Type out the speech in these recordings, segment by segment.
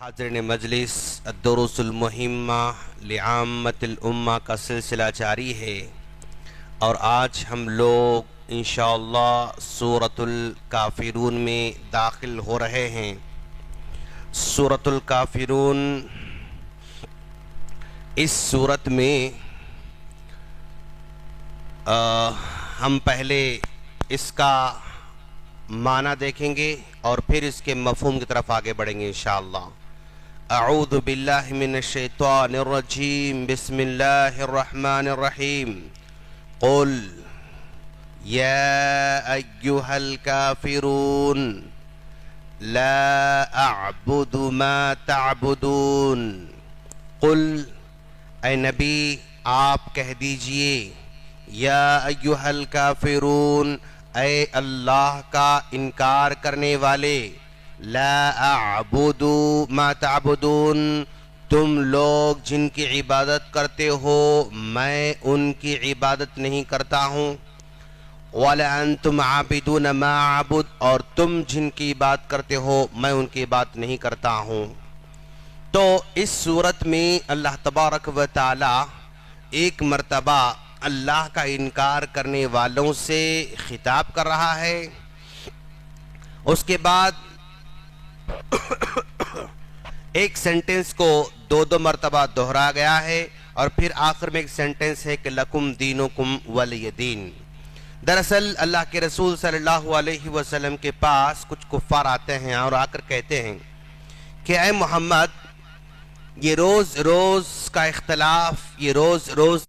حاضرین مجلس الدروس المہمہ لعامت الامہ کا سلسلہ جاری ہے اور آج ہم لوگ انشاءاللہ سورۃ الکافرون میں داخل ہو رہے ہیں۔ سورۃ الکافرون، اس سورت میں ہم پہلے اس کا معنی دیکھیں گے اور پھر اس کے مفہوم کی طرف آگے بڑھیں گے انشاءاللہ۔ اعوذ باللہ من الشیطان الرجیم، بسم اللہ الرحمن الرحیم۔ قل یا ایہا الکافرون لا اعبد ما تعبدون۔ قل، اے نبی آپ کہہ دیجئے، یا ایہا الکافرون، اے اللہ کا انکار کرنے والے، لا اعبد ما تعبدون، تم لوگ جن کی عبادت کرتے ہو میں ان کی عبادت نہیں کرتا ہوں، وَلَا أَنْتُمْ عَابِدُونَ مَا أَعْبُدُ، اور تم جن کی بات کرتے ہو میں ان کی بات نہیں کرتا ہوں۔ تو اس صورت میں اللہ تبارک و تعالی ایک مرتبہ اللہ کا انکار کرنے والوں سے خطاب کر رہا ہے، اس کے بعد ایک سینٹنس کو دو مرتبہ دہرا گیا ہے اور پھر آخر میں ایک سینٹنس ہے کہ لکم دینکم ولی دین۔ دراصل اللہ کے رسول صلی اللہ علیہ وسلم کے پاس کچھ کفار آتے ہیں اور آ کر کہتے ہیں کہ اے محمد، یہ روز روز کا اختلاف، یہ روز روز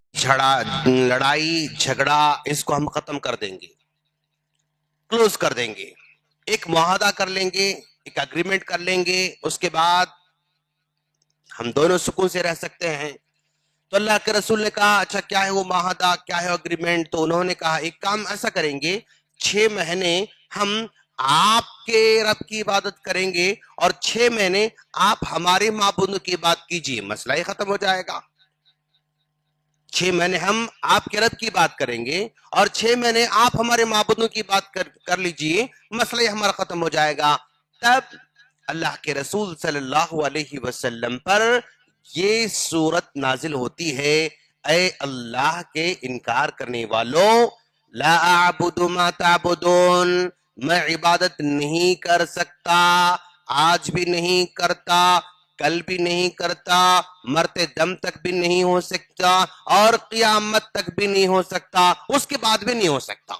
لڑائی جھگڑا، اس کو ہم ختم کر دیں گے، کلوز کر دیں گے، ایک معاہدہ کر لیں گے، ایک اگریمنٹ کر لیں گے، اس کے بعد ہم دونوں سکون سے رہ سکتے ہیں۔ تو اللہ کے رسول نے کہا اچھا کیا ہے وہ معاہدہ، کیا ہے اگریمنٹ؟ تو انہوں نے کہا ایک کام ایسا کریں گے، 6 مہینے ہم آپ کے رب کی عبادت کریں گے اور 6 مہینے آپ ہمارے معبود کی بات کیجئے، مسئلہ ہی ختم ہو جائے گا۔ 6 مہینے ہم آپ کے رب کی بات کریں گے اور 6 مہینے آپ ہمارے معبودوں کی بات کر لیجئے، مسئلہ ہی ہمارا ختم ہو جائے گا۔ تب اللہ کے رسول صلی اللہ علیہ وسلم پر یہ صورت نازل ہوتی ہے، اے اللہ کے انکار کرنے والوں، لا اعبد ما تعبدون، میں عبادت نہیں کر سکتا، آج بھی نہیں کرتا، کل بھی نہیں کرتا، مرتے دم تک بھی نہیں ہو سکتا اور قیامت تک بھی نہیں ہو سکتا، اس کے بعد بھی نہیں ہو سکتا۔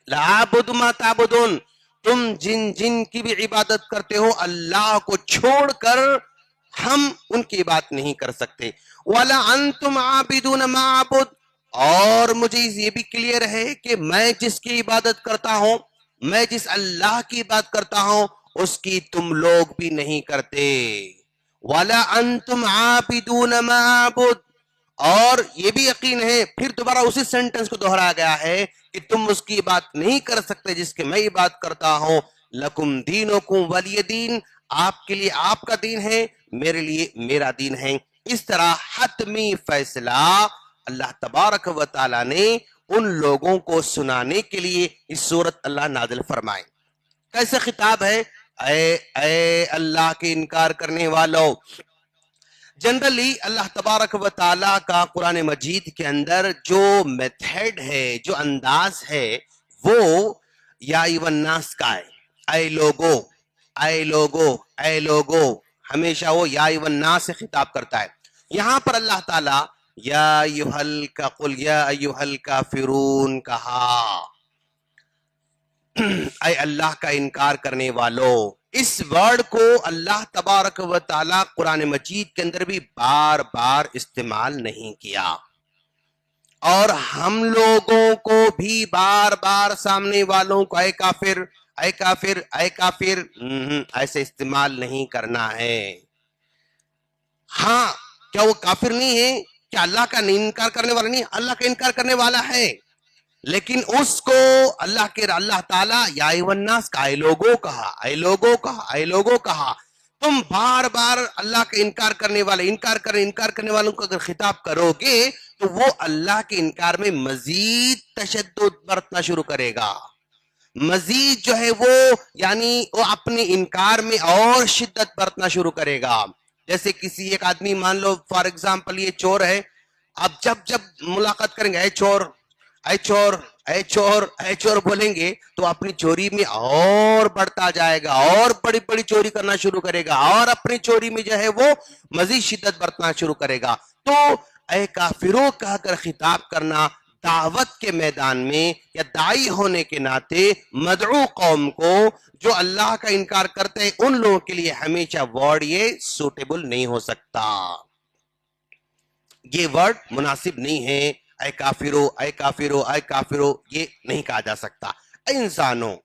لا اعبد ما تعبدون، تم جن جن کی بھی عبادت کرتے ہو اللہ کو چھوڑ کر ہم ان کی بات نہیں کر سکتے۔ وَلَا أَنْتُمْ عَابِدُونَ مَا أَعْبُدُ، اور مجھے یہ بھی کلیئر ہے کہ میں جس کی عبادت کرتا ہوں، میں جس اللہ کی بات کرتا ہوں اس کی تم لوگ بھی نہیں کرتے۔ وَلَا أَنْتُمْ عَابِدُونَ مَا أَعْبُدُ، اور یہ بھی یقین ہے، پھر دوبارہ اسی سینٹنس کو دہرایا گیا ہے کہ تم اس کی بات نہیں کر سکتے جس کی میں بات کرتا ہوں، لکم دینکم ولی دین، آپ کے لیے آپ کا دین ہے، میرے لیے میرا دین ہے۔ اس طرح حتمی فیصلہ اللہ تبارک و تعالی نے ان لوگوں کو سنانے کے لیے اس سورت اللہ نازل فرمائے۔ کیسے خطاب ہے؟ اے اللہ کے انکار کرنے والوں۔ جنرلی اللہ تبارک و تعالیٰ کا قرآن مجید کے اندر جو میتھڈ ہے، جو انداز ہے، وہ یا ایوہ الناس کا ہے، اے لوگو، اے لوگو، اے لوگو، ہمیشہ وہ یا ایوہ الناس سے خطاب کرتا ہے۔ یہاں پر اللہ تعالیٰ یا قل یا ایوہ الکافرون کہا، اے اللہ کا انکار کرنے والو۔ اس ورڈ کو اللہ تبارک و تعالی قرآن مجید کے اندر بھی بار بار استعمال نہیں کیا، اور ہم لوگوں کو بھی بار بار سامنے والوں کو اے کافر، اے کافر، اے کافر ایسے استعمال نہیں کرنا ہے۔ ہاں، کیا وہ کافر نہیں ہے؟ کیا اللہ کا انکار کرنے والا نہیں؟ اللہ کا انکار کرنے والا ہے، لیکن اس کو اللہ تعالیٰ یا ایوہ الناس کا، اے لوگوں کہا، اے لوگوں کہا، اے لوگوں کہا۔ تم بار بار اللہ کا انکار کرنے والوں کو اگر خطاب کرو گے تو وہ اللہ کے انکار میں مزید تشدد برتنا شروع کرے گا، مزید جو ہے وہ یعنی وہ اپنے انکار میں اور شدت برتنا شروع کرے گا. جیسے کسی ایک آدمی مان لو فار ایگزامپل یہ چور ہے، اب جب ملاقات کریں گے اے چور اے چور اے چور اے چور بولیں گے تو اپنی چوری میں اور بڑھتا جائے گا اور بڑی بڑی چوری کرنا شروع کرے گا اور اپنی چوری میں جو ہے وہ مزید شدت برتنا شروع کرے گا. تو اے کافروں کہہ کر خطاب کرنا دعوت کے میدان میں یا داعی ہونے کے ناطے مدعو قوم کو جو اللہ کا انکار کرتے ہیں ان لوگوں کے لیے ہمیشہ ورڈ یہ سوٹیبل نہیں ہو سکتا، یہ ورڈ مناسب نہیں ہے. اے کافرو اے کافرو اے کافرو یہ نہیں کہا جا سکتا. اے انسانوں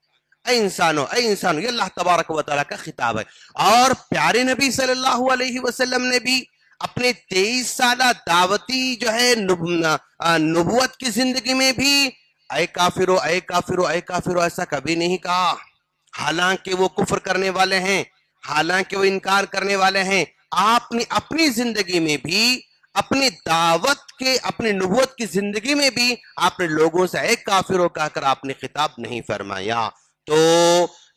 اے انسانوں اے انسانوں، یہ اللہ تبارک و تعالیٰ کا خطاب ہے. اور پیارے نبی صلی اللہ علیہ وسلم نے بھی اپنے 23 سالہ دعوتی جو ہے نبوت کی زندگی میں بھی اے کافرو اے کافرو اے کافرو ایسا کبھی نہیں کہا، حالانکہ وہ کفر کرنے والے ہیں، حالانکہ وہ انکار کرنے والے ہیں. آپ نے اپنی زندگی میں بھی اپنی دعوت کے اپنی نبوت کی زندگی میں بھی آپ نے لوگوں سے اے کافرو کہہ کر آپ نے خطاب نہیں فرمایا. تو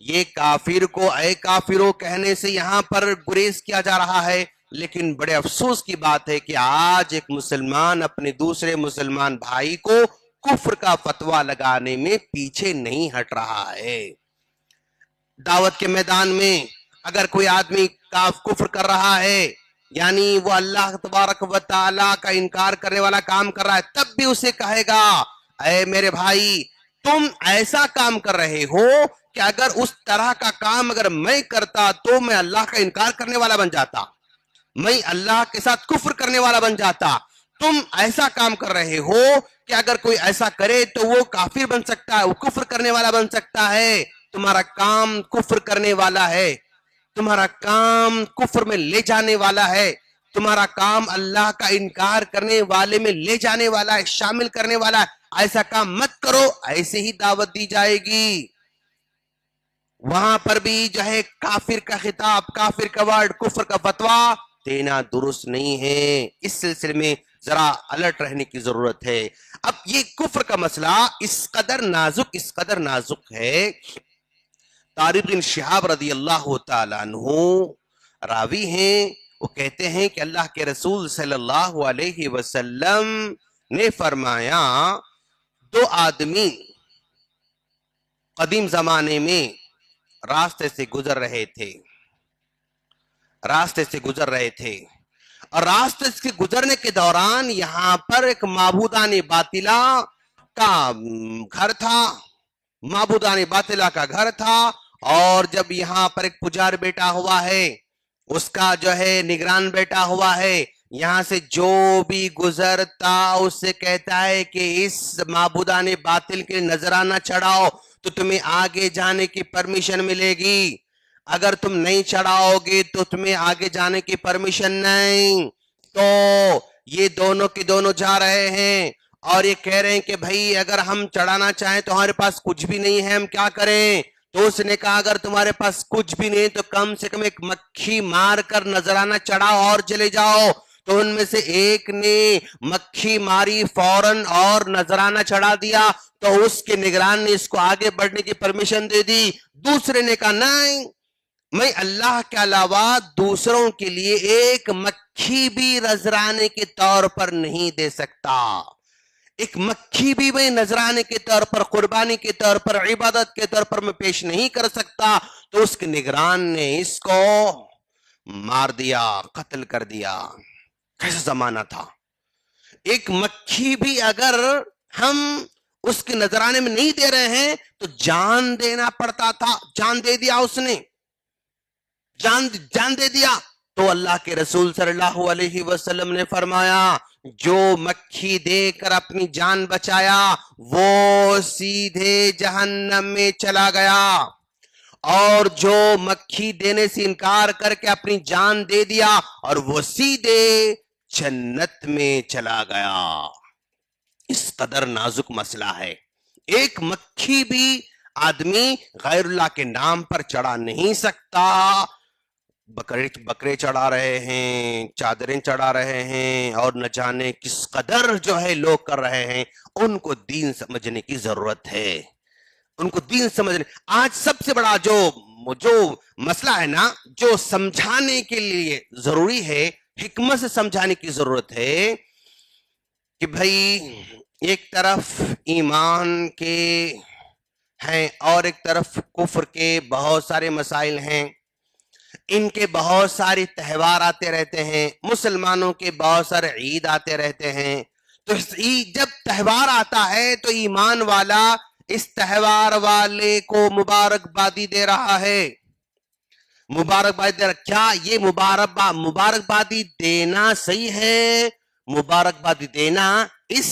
یہ کافر کو اے کافرو کہنے سے یہاں پر گریز کیا جا رہا ہے، لیکن بڑے افسوس کی بات ہے کہ آج ایک مسلمان اپنے دوسرے مسلمان بھائی کو کفر کا فتویٰ لگانے میں پیچھے نہیں ہٹ رہا ہے. دعوت کے میدان میں اگر کوئی آدمی کفر کر رہا ہے یعنی وہ اللہ تبارک و تعالیٰ کا انکار کرنے والا کام کر رہا ہے، تب بھی اسے کہے گا اے میرے بھائی تم ایسا کام کر رہے ہو کہ اگر اس طرح کا کام اگر میں کرتا تو میں اللہ کا انکار کرنے والا بن جاتا، میں اللہ کے ساتھ کفر کرنے والا بن جاتا. تم ایسا کام کر رہے ہو کہ اگر کوئی ایسا کرے تو وہ کافر بن سکتا ہے، وہ کفر کرنے والا بن سکتا ہے. تمہارا کام کفر کرنے والا ہے، تمہارا کام کفر میں لے جانے والا ہے، تمہارا کام اللہ کا انکار کرنے والے میں لے جانے والا ہے، شامل کرنے والا ہے. ایسا کام مت کرو، ایسے ہی دعوت دی جائے گی. وہاں پر بھی جو ہے کافر کا خطاب، کافر کا ورڈ، کفر کا فتویٰ دینا درست نہیں ہے. اس سلسلے میں ذرا الرٹ رہنے کی ضرورت ہے. اب یہ کفر کا مسئلہ اس قدر نازک ہے. طارق بن شہاب رضی اللہ تعالیٰ عنہ راوی ہیں، وہ کہتے ہیں کہ اللہ کے رسول صلی اللہ علیہ وسلم نے فرمایا 2 آدمی قدیم زمانے میں راستے سے گزر رہے تھے اور راستے سے گزرنے کے دوران یہاں پر ایک معبودان باطلہ کا گھر تھا اور جب یہاں پر ایک پجار بیٹا ہوا ہے، اس کا جو ہے نگران بیٹا ہوا ہے، یہاں سے جو بھی گزرتا اس سے کہتا ہے کہ اس معبودان باطل کے نذرانہ چڑھاؤ تو تمہیں آگے جانے کی پرمیشن ملے گی، اگر تم نہیں چڑھاؤ گے تو تمہیں آگے جانے کی پرمیشن نہیں. تو یہ دونوں کے دونوں جا رہے ہیں اور یہ کہہ رہے ہیں کہ بھائی اگر ہم چڑھانا چاہیں تو ہمارے پاس کچھ بھی نہیں ہے، ہم کیا کریں؟ تو اس نے کہا اگر تمہارے پاس کچھ بھی نہیں تو کم سے کم ایک مکھی مار کر نذرانہ چڑھاؤ اور چلے جاؤ. تو ان میں سے ایک نے مکھی ماری فوراً اور نذرانہ چڑھا دیا، تو اس کے نگران نے اس کو آگے بڑھنے کی پرمیشن دے دی. دوسرے نے کہا نہیں، میں اللہ کے علاوہ دوسروں کے لیے ایک مکھی بھی نذرانے کے طور پر نہیں دے سکتا، ایک مکھی بھی میں نذرانے کے طور پر، قربانی کے طور پر، عبادت کے طور پر میں پیش نہیں کر سکتا. تو اس کے نگران نے اس کو مار دیا، قتل کر دیا. کیسا زمانہ تھا! ایک مکھی بھی اگر ہم اس کے نذرانے میں نہیں دے رہے ہیں تو جان دینا پڑتا تھا. جان دے دیا اس نے، جان دے دیا. تو اللہ کے رسول صلی اللہ علیہ وسلم نے فرمایا جو مکھی دے کر اپنی جان بچایا وہ سیدھے جہنم میں چلا گیا، اور جو مکھی دینے سے انکار کر کے اپنی جان دے دیا اور وہ سیدھے جنت میں چلا گیا. اس قدر نازک مسئلہ ہے. ایک مکھی بھی آدمی غیر اللہ کے نام پر چڑھا نہیں سکتا. بکرے چڑھا رہے ہیں، چادریں چڑھا رہے ہیں، اور نہ جانے کس قدر جو ہے لوگ کر رہے ہیں. ان کو دین سمجھنے کی ضرورت ہے. ان کو دین سمجھنے. آج سب سے بڑا جو مسئلہ ہے نا, جو سمجھانے کے لیے ضروری ہے, حکمت سے سمجھانے کی ضرورت ہے کہ بھائی ایک طرف ایمان کے ہیں اور ایک طرف کفر کے بہت سارے مسائل ہیں, ان کے بہت سارے تہوار آتے رہتے ہیں, مسلمانوں کے بہت سارے عید آتے رہتے ہیں. تو جب تہوار آتا ہے تو ایمان والا اس تہوار والے کو مبارکبادی دے رہا ہے, مبارکبادی دے رہا. کیا یہ مبارکبادی دینا صحیح ہے؟ مبارکبادی دینا اس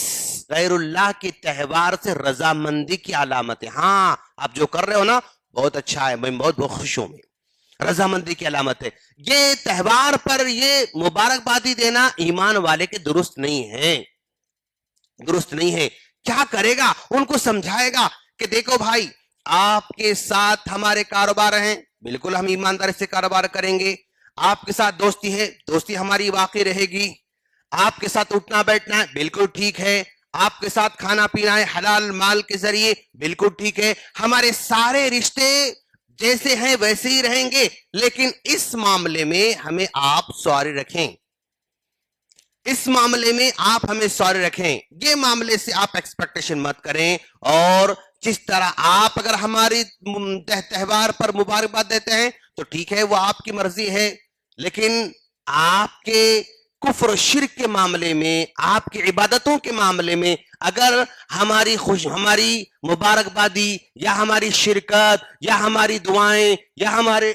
غیر اللہ کے تہوار سے رضامندی کی علامت ہے. ہاں آپ جو کر رہے ہو نا بہت اچھا ہے, میں بہت خوش ہوں, میں رضامندی کی علامت ہے. یہ تہوار پر یہ مبارکبادی دینا ایمان والے کے درست نہیں ہے, درست نہیں ہے. کیا کرے گا؟ ان کو سمجھائے گا کہ دیکھو بھائی آپ کے ساتھ ہمارے کاروبار ہیں, بالکل ہم ایمانداری سے کاروبار کریں گے. آپ کے ساتھ دوستی ہے, دوستی ہماری واقعی رہے گی. آپ کے ساتھ اٹھنا بیٹھنا ہے, بالکل ٹھیک ہے. آپ کے ساتھ کھانا پینا ہے حلال مال کے ذریعے, بالکل ٹھیک ہے. ہمارے سارے رشتے جیسے ہیں ویسے ہی رہیں گے, لیکن اس معاملے میں ہمیں آپ سوری رکھیں, اس معاملے میں آپ ہمیں سوری رکھیں. یہ معاملے سے آپ ایکسپیکٹیشن مت کریں. اور جس طرح آپ اگر ہماری تہوار پر مبارکباد دیتے ہیں تو ٹھیک ہے, وہ آپ کی مرضی ہے, لیکن آپ کے کفر و شرک کے معاملے میں, آپ کی عبادتوں کے معاملے میں اگر ہماری مبارکبادی یا ہماری شرکت یا ہماری دعائیں یا ہمارے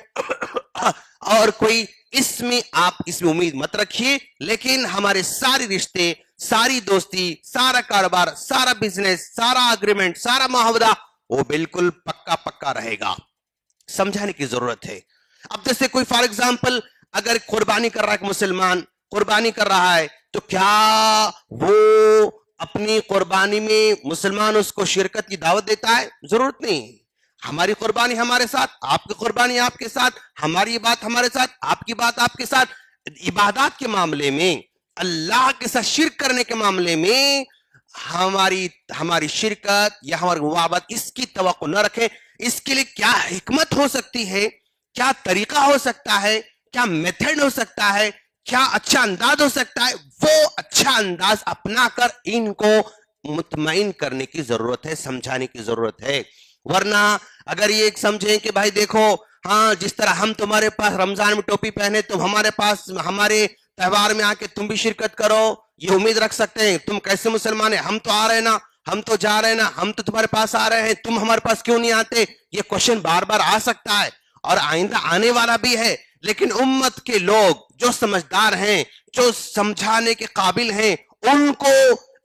اور کوئی اس میں آپ اس میں امید مت رکھیے, لیکن ہمارے سارے رشتے, ساری دوستی, سارا کاروبار, سارا بزنس, سارا اگریمنٹ, سارا معاہدہ وہ بالکل پکا رہے گا. سمجھانے کی ضرورت ہے. اب جیسے کوئی فار ایگزامپل اگر قربانی کر رہا ہے, مسلمان قربانی کر رہا ہے, تو کیا وہ اپنی قربانی میں مسلمان اس کو شرکت کی دعوت دیتا ہے؟ ضرورت نہیں. ہماری قربانی ہمارے ساتھ, آپ کی قربانی آپ کے ساتھ, ہماری بات ہمارے ساتھ, آپ کی بات آپ کے ساتھ. عبادات کے معاملے میں, اللہ کے ساتھ شرک کرنے کے معاملے میں ہماری شرکت یا ہماری مباحثت اس کی توقع نہ رکھیں. اس کے لیے کیا حکمت ہو سکتی ہے, کیا طریقہ ہو سکتا ہے, کیا میتھڈ ہو سکتا ہے, کیا اچھا انداز ہو سکتا ہے, وہ اچھا انداز اپنا کر ان کو مطمئن کرنے کی ضرورت ہے, سمجھانے کی ضرورت ہے. ورنہ اگر یہ سمجھیں کہ بھائی دیکھو, ہاں جس طرح ہم تمہارے پاس رمضان میں ٹوپی پہنے, تم ہمارے پاس ہمارے تہوار میں آ کے تم بھی شرکت کرو, یہ امید رکھ سکتے ہیں. تم کیسے مسلمان ہیں؟ ہم تو آ رہے نا, ہم تو جا رہے نا, ہم تو تمہارے پاس آ رہے ہیں, تم ہمارے پاس کیوں نہیں آتے؟ یہ کوشچن بار بار آ سکتا ہے اور آئندہ آنے والا بھی ہے. لیکن امت کے لوگ جو سمجھدار ہیں, جو سمجھانے کے قابل ہیں, ان کو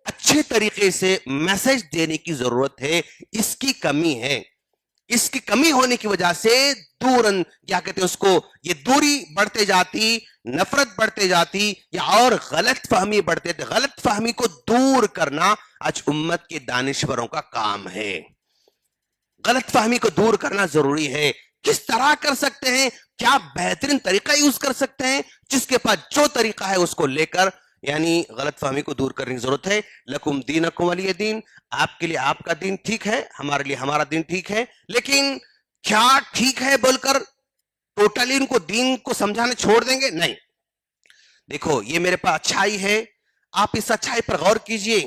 اچھے طریقے سے میسج دینے کی ضرورت ہے. اس کی کمی ہے. اس کی کمی ہونے کی وجہ سے کیا کہتے ہیں اس کو, یہ دوری بڑھتے جاتی, نفرت بڑھتے جاتی, یا اور غلط فہمی بڑھتے. غلط فہمی کو دور کرنا آج امت کے دانشوروں کا کام ہے. غلط فہمی کو دور کرنا ضروری ہے. کس طرح کر سکتے ہیں؟ کیا بہترین طریقہ یوز کر سکتے ہیں؟ جس کے پاس جو طریقہ ہے اس کو لے کر یعنی غلط فہمی کو دور کرنے کی ضرورت ہے. لکم دینکم ولی دین, آپ کے لیے آپ کا دین ٹھیک ہے, ہمارے لیے ہمارا دین ٹھیک ہے. لیکن کیا ٹھیک ہے بول کر ٹوٹلی ان کو دین کو سمجھانے چھوڑ دیں گے؟ نہیں. دیکھو یہ میرے پاس اچھائی ہے, آپ اس اچھائی پر غور کیجئے,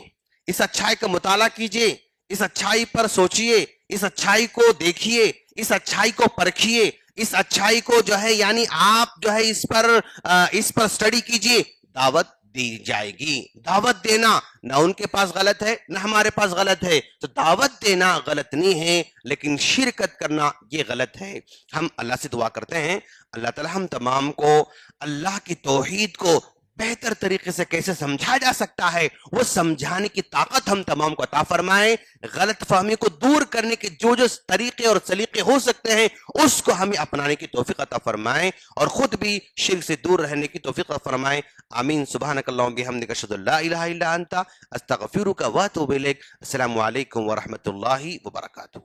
اس اچھائی کا مطالعہ کیجئے, اس اچھائی پر سوچئے, اس اچھائی کو دیکھیے, اس اچھائی کو پرکھیے, اس اچھائی کو جو ہے یعنی آپ جو ہے اس پر سٹڈی کیجئے. دعوت دی جائے گی. دعوت دینا نہ ان کے پاس غلط ہے نہ ہمارے پاس غلط ہے, تو دعوت دینا غلط نہیں ہے, لیکن شرکت کرنا یہ غلط ہے. ہم اللہ سے دعا کرتے ہیں اللہ تعالی ہم تمام کو اللہ کی توحید کو بہتر طریقے سے کیسے سمجھا جا سکتا ہے وہ سمجھانے کی طاقت ہم تمام کو عطا فرمائے. غلط فہمی کو دور کرنے کے جو طریقے اور سلیقے ہو سکتے ہیں اس کو ہمیں اپنانے کی توفیق عطا فرمائے, اور خود بھی شرک سے دور رہنے کی توفیق عطا فرمائے. آمین. سبحانک اللہم بحمدک اشہد ان لا الہ الا انت استغفرک و اتوب الیک. السلام علیکم ورحمۃ اللہ وبرکاتہ.